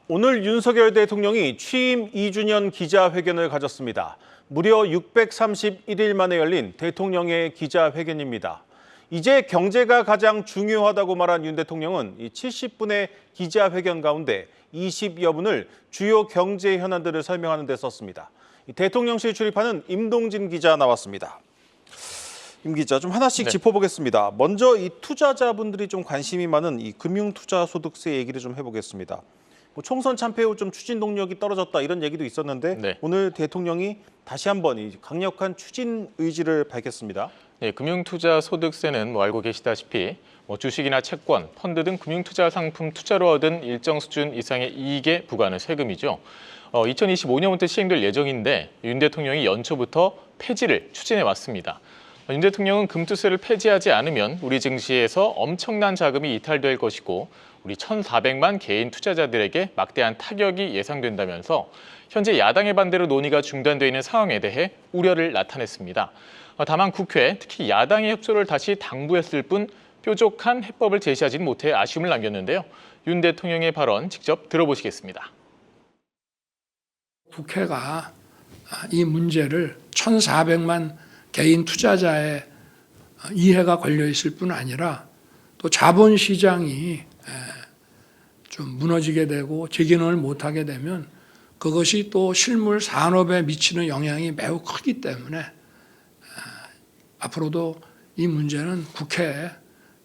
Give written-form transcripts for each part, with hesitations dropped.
오늘 윤석열 대통령이 취임 2주년 기자회견을 가졌습니다. 무려 631일 만에 열린 대통령의 기자회견입니다. 이제 경제가 가장 중요하다고 말한 윤 대통령은 이 70분의 기자회견 가운데 20여 분을 주요 경제 현안들을 설명하는 데 썼습니다. 대통령실 출입하는 임동진 기자 나왔습니다. 임 기자, 좀 하나씩 짚어보겠습니다. 먼저 이 투자자분들이 좀 관심이 많은 이 금융투자소득세 얘기를 좀 해보겠습니다. 총선 참패 후 좀 추진 동력이 떨어졌다 이런 얘기도 있었는데 오늘 대통령이 다시 한번 이 강력한 추진 의지를 밝혔습니다. 금융투자소득세는 알고 계시다시피 주식이나 채권, 펀드 등 금융투자 상품 투자로 얻은 일정 수준 이상의 이익에 부과하는 세금이죠. 2025년부터 시행될 예정인데 윤 대통령이 연초부터 폐지를 추진해 왔습니다. 윤 대통령은 금투세를 폐지하지 않으면 우리 증시에서 엄청난 자금이 이탈될 것이고 우리 1,400만 개인 투자자들에게 막대한 타격이 예상된다면서 현재 야당의 반대로 논의가 중단돼 있는 상황에 대해 우려를 나타냈습니다. 다만 국회, 특히 야당의 협조를 다시 당부했을 뿐 뾰족한 해법을 제시하지는 못해 아쉬움을 남겼는데요. 윤 대통령의 발언 직접 들어보시겠습니다. 국회가 이 문제를 1,400만 개인 투자자의 이해가 걸려 있을 뿐 아니라 또 자본시장이 좀 무너지게 되고 재기능을 못하게 되면 그것이 또 실물 산업에 미치는 영향이 매우 크기 때문에 앞으로도 이 문제는 국회에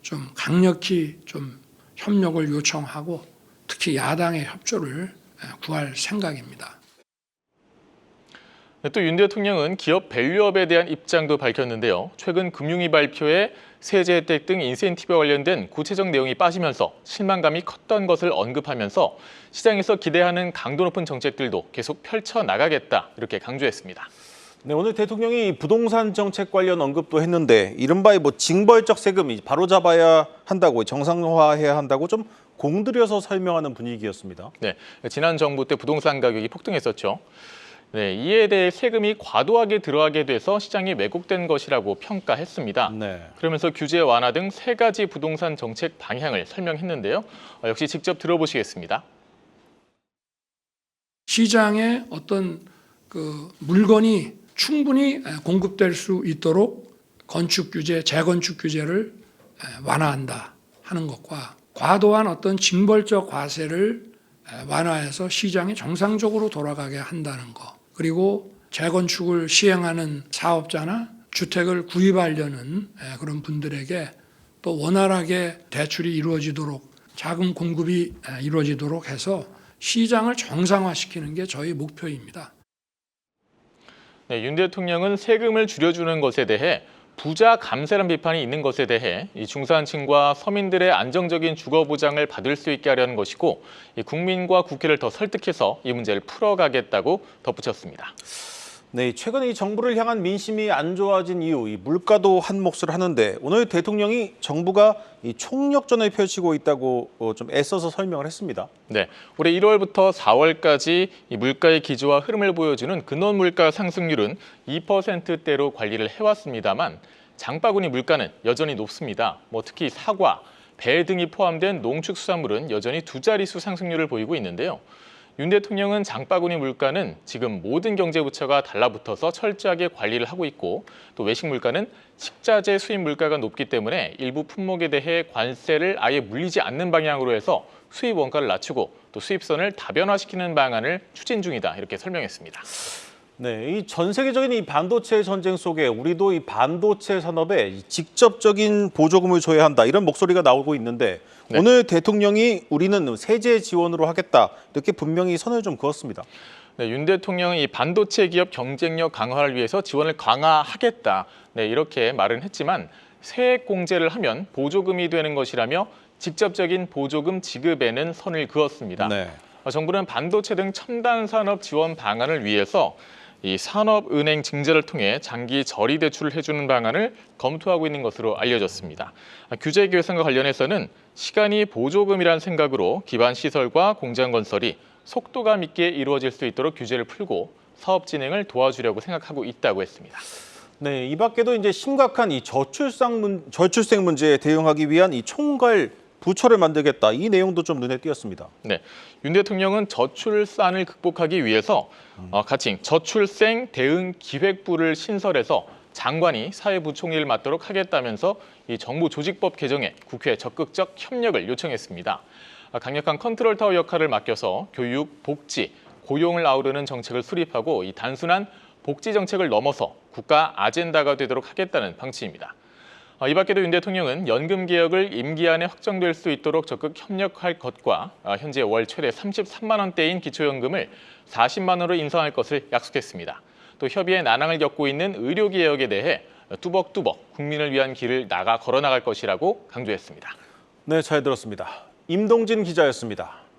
좀 강력히 좀 협력을 요청하고 특히 야당의 협조를 구할 생각입니다. 또 윤 대통령은 기업 밸류업에 대한 입장도 밝혔는데요. 최근 금융위 발표에 세제 혜택 등 인센티브와 관련된 구체적 내용이 빠지면서 실망감이 컸던 것을 언급하면서 시장에서 기대하는 강도 높은 정책들도 계속 펼쳐나가겠다 이렇게 강조했습니다. 네, 오늘 대통령이 부동산 정책 관련 언급도 했는데 이른바 징벌적 세금 바로잡아야 한다고 정상화해야 한다고 좀 공들여서 설명하는 분위기였습니다. 네, 지난 정부 때 부동산 가격이 폭등했었죠. 네, 이에 대해 세금이 과도하게 들어가게 돼서 시장이 왜곡된 것이라고 평가했습니다. 그러면서 규제 완화 등 세 가지 부동산 정책 방향을 설명했는데요. 역시 직접 들어보시겠습니다. 시장에 어떤 물건이 충분히 공급될 수 있도록 건축 규제, 재건축 규제를 완화한다 하는 것과 과도한 어떤 징벌적 과세를 완화해서 시장이 정상적으로 돌아가게 한다는 것. 그리고 재건축을 시행하는 사업자나 주택을 구입하려는 그런 분들에게 또 원활하게 대출이 이루어지도록 자금 공급이 이루어지도록 해서 시장을 정상화시키는 게 저희 목표입니다. 네, 윤 대통령은 세금을 줄여주는 것에 대해 부자 감세란 비판이 있는 것에 대해 이 중산층과 서민들의 안정적인 주거 보장을 받을 수 있게 하려는 것이고 이 국민과 국회를 더 설득해서 이 문제를 풀어가겠다고 덧붙였습니다. 네, 최근 이 정부를 향한 민심이 안 좋아진 이후 이 물가도 한 몫을 하는데 오늘 대통령이 정부가 이 총력전을 펼치고 있다고 좀 애써서 설명을 했습니다. 네, 올해 1월부터 4월까지 이 물가의 기조와 흐름을 보여주는 근원 물가 상승률은 2%대로 관리를 해왔습니다만 장바구니 물가는 여전히 높습니다. 특히 사과, 배 등이 포함된 농축수산물은 여전히 두 자릿수 상승률을 보이고 있는데요. 윤 대통령은 장바구니 물가는 지금 모든 경제부처가 달라붙어서 철저하게 관리를 하고 있고 또 외식 물가는 식자재 수입 물가가 높기 때문에 일부 품목에 대해 관세를 아예 물리지 않는 방향으로 해서 수입 원가를 낮추고 또 수입선을 다변화시키는 방안을 추진 중이다 이렇게 설명했습니다. 네, 이 전 세계적인 이 반도체 전쟁 속에 우리도 이 반도체 산업에 직접적인 보조금을 줘야 한다 이런 목소리가 나오고 있는데 오늘 대통령이 우리는 세제 지원으로 하겠다 이렇게 분명히 선을 좀 그었습니다. 네, 윤 대통령은 이 반도체 기업 경쟁력 강화를 위해서 지원을 강화하겠다 이렇게 말은 했지만 세액 공제를 하면 보조금이 되는 것이라며 직접적인 보조금 지급에는 선을 그었습니다. 정부는 반도체 등 첨단 산업 지원 방안을 위해서 이 산업은행 증자를 통해 장기 저리 대출을 해주는 방안을 검토하고 있는 것으로 알려졌습니다. 규제 개선과 관련해서는 시간이 보조금이라는 생각으로 기반 시설과 공장 건설이 속도감 있게 이루어질 수 있도록 규제를 풀고 사업 진행을 도와주려고 생각하고 있다고 했습니다. 네, 이 밖에도 이제 심각한 이 저출생 문제에 대응하기 위한 이 총괄 부처를 만들겠다. 이 내용도 좀 눈에 띄었습니다. 네, 윤 대통령은 저출산을 극복하기 위해서 가칭 저출생 대응 기획부를 신설해서 장관이 사회부총리를 맡도록 하겠다면서 이 정부 조직법 개정에 국회에 적극적 협력을 요청했습니다. 강력한 컨트롤타워 역할을 맡겨서 교육, 복지, 고용을 아우르는 정책을 수립하고 이 단순한 복지 정책을 넘어서 국가 아젠다가 되도록 하겠다는 방침입니다. 이 밖에도 윤 대통령은 연금 개혁을 임기 안에 확정될 수 있도록 적극 협력할 것과 현재 월 최대 33만 원대인 기초연금을 40만 원으로 인상할 것을 약속했습니다. 또 협의의 난항을 겪고 있는 의료개혁에 대해 뚜벅뚜벅 국민을 위한 길을 걸어나갈 것이라고 강조했습니다. 네, 잘 들었습니다. 임동진 기자였습니다.